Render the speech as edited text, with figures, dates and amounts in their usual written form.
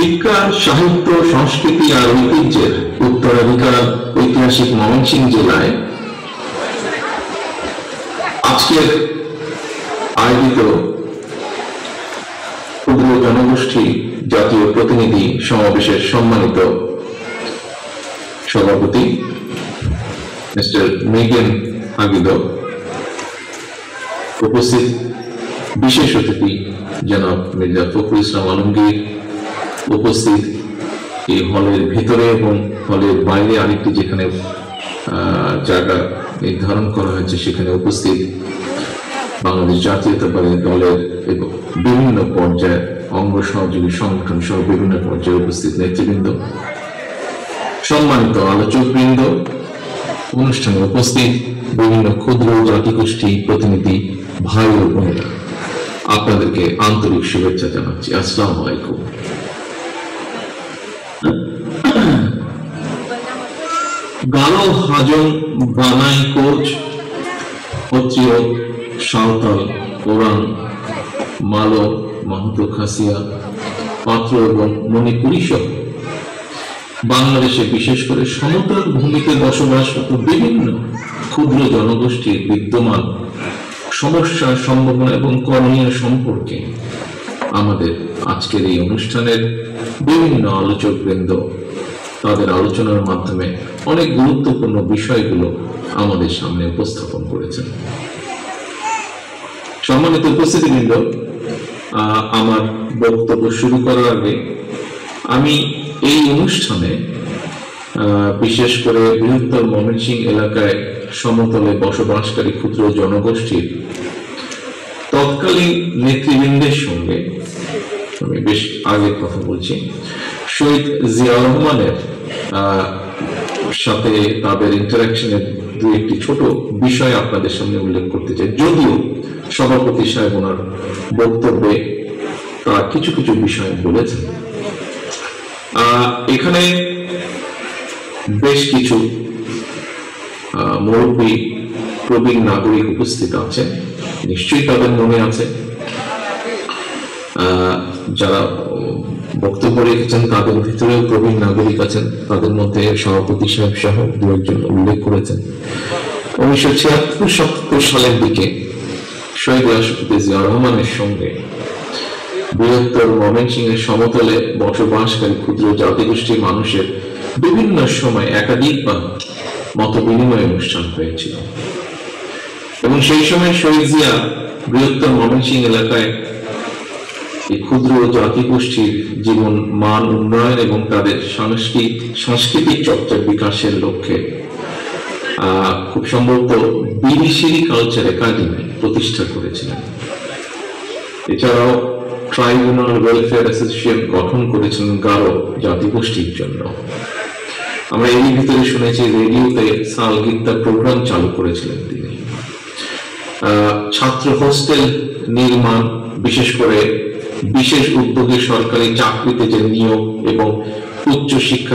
শিক্ষা, সাহিত্য, সংস্কৃতি আর ঐতিহ্যের উত্তরাধিকার ঐতিহাসিক ময়মনসিংহ জেলায় আজকের আয়োজিত ক্ষুদ্র জনগোষ্ঠী জাতীয় প্রতিনিধি সমাবেশের সম্মানিত সভাপতি মিস্টার মেঘেন হাগিদ, উপস্থিত বিশেষ অতিথি জনাব মির্জা ফখরুল ইসলাম আলমগীর, উপস্থিত এই হলের ভিতরে এবং হলের বাইরে আরেকটি যেখানে জায়গা নির্ধারণ করা হয়েছে সেখানে উপস্থিত বাংলাদেশ জাতীয়তাবাদী দলের এবং বিভিন্ন পর্যায়ে অঙ্গ সহযোগী সংগঠন সহ বিভিন্ন পর্যায়ে উপস্থিত নেতৃবৃন্দ, সম্মানিত আলোচকবৃন্দ, অনুষ্ঠানে উপস্থিত বিভিন্ন ক্ষুদ্র জাতিগোষ্ঠী প্রতিনিধি ভাই ও বোনেরা, আপনাদেরকে আন্তরিক শুভেচ্ছা জানাচ্ছি। আসসালামু আলাইকুম। গালো হাজং বানাই কোচ ক্ষত্রিয় সাঁওতাল ওরাং মালো মাহুতো খাসিয়া পাত্র এবং মণিপুরী সহ বাংলাদেশে বিশেষ করে সমতল ভূমিতে বসবাসরত বিভিন্ন ক্ষুদ্র জনগোষ্ঠীর বিদ্যমান সমস্যা, সম্ভাবনা এবং করণীয় সম্পর্কে আমাদের আজকের এই অনুষ্ঠানের বিভিন্ন আলোচকবৃন্দ তাদের আলোচনার মাধ্যমে অনেক গুরুত্বপূর্ণ বিষয়গুলো আমাদের সামনে উপস্থাপন করেছেন। সম্মানিত উপস্থিতিবৃন্দ, আমার বক্তব্য শুরু করার আগে আমি এই অনুষ্ঠানে বিশেষ করে বৃহত্তর ময়মনসিংহ এলাকায় সমতলে বসবাসকারী ক্ষুদ্র জনগোষ্ঠীর তৎকালীন নেতৃবৃন্দের সঙ্গে আমি বেশ আগে কথা বলছি, শহীদ জিয়াউর রহমানের সাথে তাদের ইন্টারাকশনের দু একটি ছোট বিষয় আপনাদের সামনে উল্লেখ করতে চাই। যদিও সভাপতি সাহেব ওনার বক্তব্যে তারা কিছু কিছু বিষয় বলেছেন, এখানে বেশ কিছু মুরব্বী প্রবীণ নাগরিক উপস্থিত আছেন, নিশ্চয়ই তাদের মনে আছে যারা বক্তব্য রেখেছেন তাদের ভিতরেও প্রবীণ নাগরিক আছেন, তাদের মধ্যে সভাপতি সাহেব সহ দু একজন উল্লেখ করেছেন 1976-77 সালের দিকে শহীদ রাষ্ট্রপতি জিয়াউর রহমানের সঙ্গে বৃহত্তর ময়মনসিংহের সমতলে বসবাসকারী ক্ষুদ্র জাতিগোষ্ঠীর মানুষের বিভিন্ন সময় একাধিকবার মত বিনিময় অনুষ্ঠান হয়েছিল এবং সেই সময় শহীদ জিয়া বৃহত্তর ময়মনসিংহ এলাকায় এই ক্ষুদ্র জাতিগোষ্ঠীর জীবন মান উন্নয়ন এবং তাদের সাংস্কৃতিক চর্চার বিকাশের লক্ষ্যে খুব সম্ভবত বিবিসিরি কালচার একাডেমি প্রতিষ্ঠা করেছিলেন। এছাড়াও ট্রাইব্যুনাল ওয়েলফেয়ার অ্যাসোসিয়েশন গঠন করেছিলেন গারো জাতিগোষ্ঠীর জন্য। আমরা এর ভিতরে শুনেছি রেডিওতে সালগীতা প্রোগ্রাম চালু করেছিলেন তিনি। ছাত্র হোস্টেল নির্মাণ, বিশেষ করে বিশেষ উদ্যোগে সরকারি চাকরিতে যে নিয়োগ এবং উচ্চ শিক্ষা